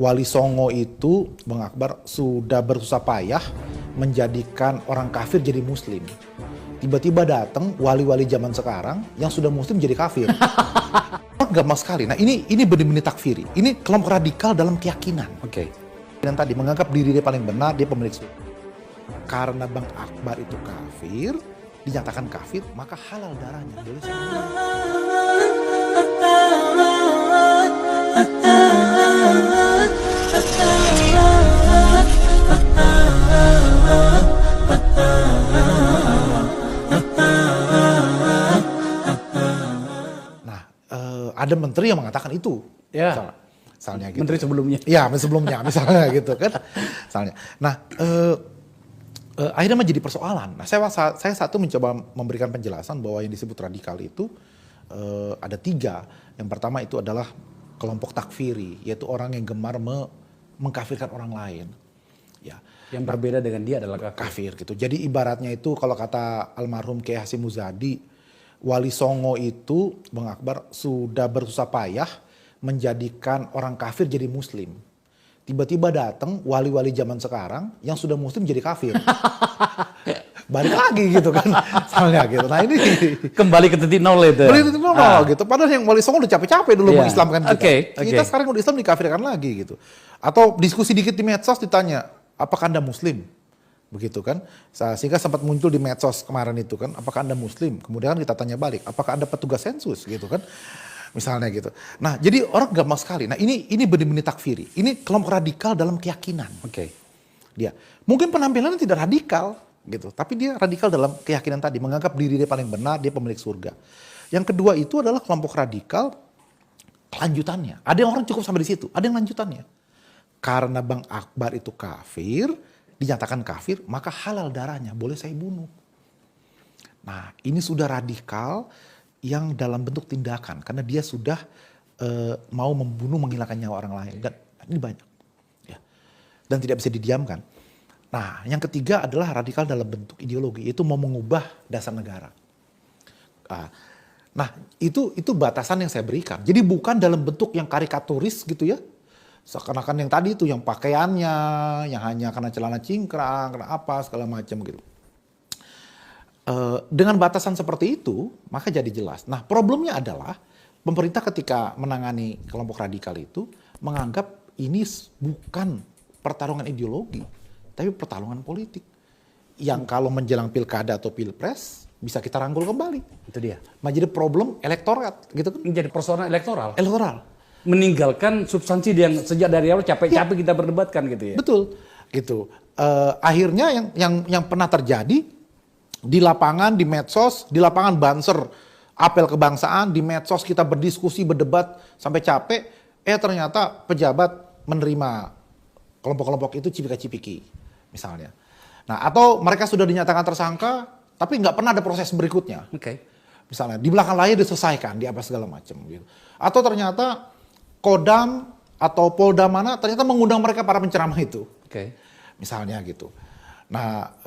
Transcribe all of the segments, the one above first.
Wali Songo itu, Bang Akbar, sudah bersusah payah menjadikan orang kafir jadi muslim. Tiba-tiba datang wali-wali zaman sekarang yang sudah muslim jadi kafir. Gampang sekali. Nah ini benar-benar takfiri. Ini kelompok radikal dalam keyakinan. Oke. Dan tadi menganggap diri dia paling benar, dia pemilik surga. Karena Bang Akbar itu kafir, dinyatakan kafir, maka halal darahnya. Boleh ada menteri yang mengatakan itu, ya. Misalnya gitu. Menteri sebelumnya. Ya, sebelumnya, misalnya gitu kan. Misalnya. Nah, akhirnya menjadi persoalan. Nah, saya satu mencoba memberikan penjelasan bahwa yang disebut radikal itu ada tiga. Yang pertama itu adalah kelompok takfiri, yaitu orang yang gemar mengkafirkan orang lain. Ya. Yang berbeda dengan dia adalah kafir gitu. Jadi ibaratnya itu kalau kata almarhum Kiai Hasyim Muzadi, Wali Songo itu, Bang Akbar, sudah bersusah payah menjadikan orang kafir jadi muslim. Tiba-tiba datang wali-wali zaman sekarang yang sudah muslim jadi kafir. Balik lagi gitu kan. Misalnya gitu. Nah ini kembali ke titik nol itu. Kembali ke titik nol gitu. Padahal yang Wali Songo udah capek-capek dulu mengislamkan kita. Kita sekarang udah Islam dikafirkan lagi gitu. Atau diskusi dikit di medsos ditanya, apakah Anda muslim? Begitu kan, sehingga sempat muncul di medsos kemarin itu kan, apakah Anda muslim? Kemudian kita tanya balik, apakah Anda petugas sensus gitu kan, misalnya gitu. Nah jadi orang gampang sekali. Nah ini benar-benar takfiri, ini kelompok radikal dalam keyakinan. Oke. Dia mungkin penampilannya tidak radikal gitu, tapi dia radikal dalam keyakinan tadi, menganggap diri dia paling benar, dia pemilik surga. Yang kedua itu adalah kelompok radikal kelanjutannya. Ada yang orang cukup sampai di situ, ada yang lanjutannya. Karena Bang Akbar itu kafir, dinyatakan kafir, maka halal darahnya, boleh saya bunuh. Nah ini sudah radikal yang dalam bentuk tindakan, karena dia sudah mau membunuh, menghilangkan nyawa orang lain. Dan ini banyak. Ya. Dan tidak bisa didiamkan. Nah yang ketiga adalah radikal dalam bentuk ideologi, yaitu mau mengubah dasar negara. Nah itu batasan yang saya berikan. Jadi bukan dalam bentuk yang karikaturis gitu ya. Seakan-akan yang tadi itu, yang pakaiannya, yang hanya karena celana cingkrang, karena apa, segala macam gitu. Dengan batasan seperti itu, maka jadi jelas. Nah problemnya adalah, pemerintah ketika menangani kelompok radikal itu, menganggap ini bukan pertarungan ideologi, tapi pertarungan politik. Yang kalau menjelang pilkada atau pilpres, bisa kita rangkul kembali. Itu dia. Menjadi problem elektorat, gitu kan. Menjadi persoalan elektoral. Meninggalkan substansi yang sejak dari awal capek-capek kita berdebatkan gitu ya. Betul, gitu. Akhirnya yang pernah terjadi di lapangan, di medsos, di lapangan Banser, apel kebangsaan, di medsos kita berdiskusi, berdebat sampai capek, ternyata pejabat menerima kelompok-kelompok itu cipika-cipiki, misalnya. Nah, atau mereka sudah dinyatakan tersangka, tapi nggak pernah ada proses berikutnya. Oke. Misalnya di belakang layar diselesaikan, di apa segala macam gitu. Atau ternyata Kodam atau Polda mana ternyata mengundang mereka para penceramah itu. Oke. Misalnya gitu. Nah,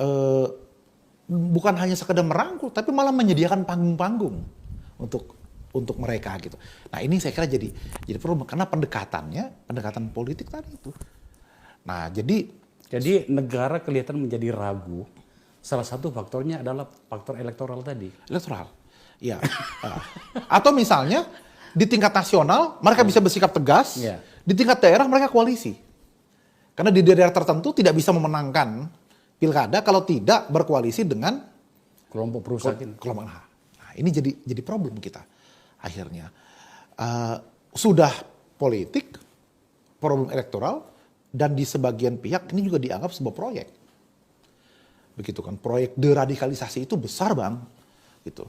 bukan hanya sekedar merangkul, tapi malah menyediakan panggung-panggung untuk mereka gitu. Nah, ini saya kira jadi problem karena pendekatan politik tadi itu. Nah, jadi negara kelihatan menjadi ragu. Salah satu faktornya adalah faktor elektoral tadi. Elektoral. Iya. Atau misalnya di tingkat nasional mereka bisa bersikap tegas, di tingkat daerah mereka koalisi. Karena di daerah tertentu tidak bisa memenangkan pilkada kalau tidak berkoalisi dengan kelompok perusahaan. Nah, ini jadi problem kita akhirnya. Sudah politik, problem elektoral, dan di sebagian pihak ini juga dianggap sebuah proyek. Begitu kan, proyek deradikalisasi itu besar Bang, gitu.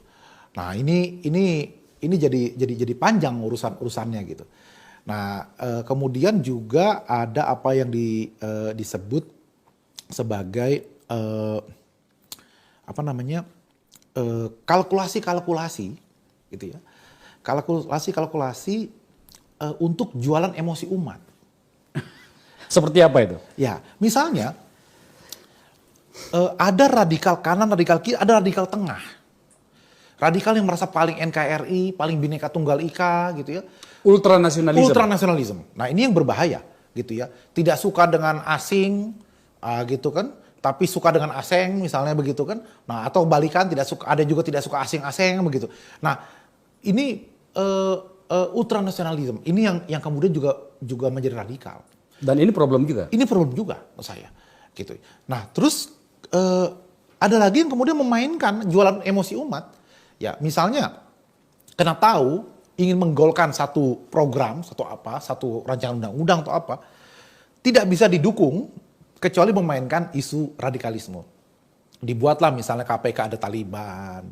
Nah ini jadi panjang urusannya gitu. Nah kemudian juga ada apa yang disebut sebagai kalkulasi gitu ya. Kalkulasi untuk jualan emosi umat. Seperti apa itu? Ya, misalnya ada radikal kanan, radikal kiri, ada radikal tengah. Radikal yang merasa paling NKRI, paling Bhinneka Tunggal Ika gitu ya. Ultranasionalisme. Nah ini yang berbahaya. gitu ya. Tidak suka dengan asing, gitu kan. Tapi suka dengan asing misalnya begitu kan. Nah, atau balikan tidak suka, ada juga tidak suka asing-asing begitu. Nah, ini ultranasionalisme. Ini yang kemudian juga menjadi radikal. Dan ini problem juga. Ini problem juga menurut saya, gitu. Nah, terus ada lagi yang kemudian memainkan jualan emosi umat. Ya, misalnya karena tahu ingin menggolkan satu program, satu rancangan undang-undang atau apa, tidak bisa didukung kecuali memainkan isu radikalisme. Dibuatlah misalnya KPK ada Taliban,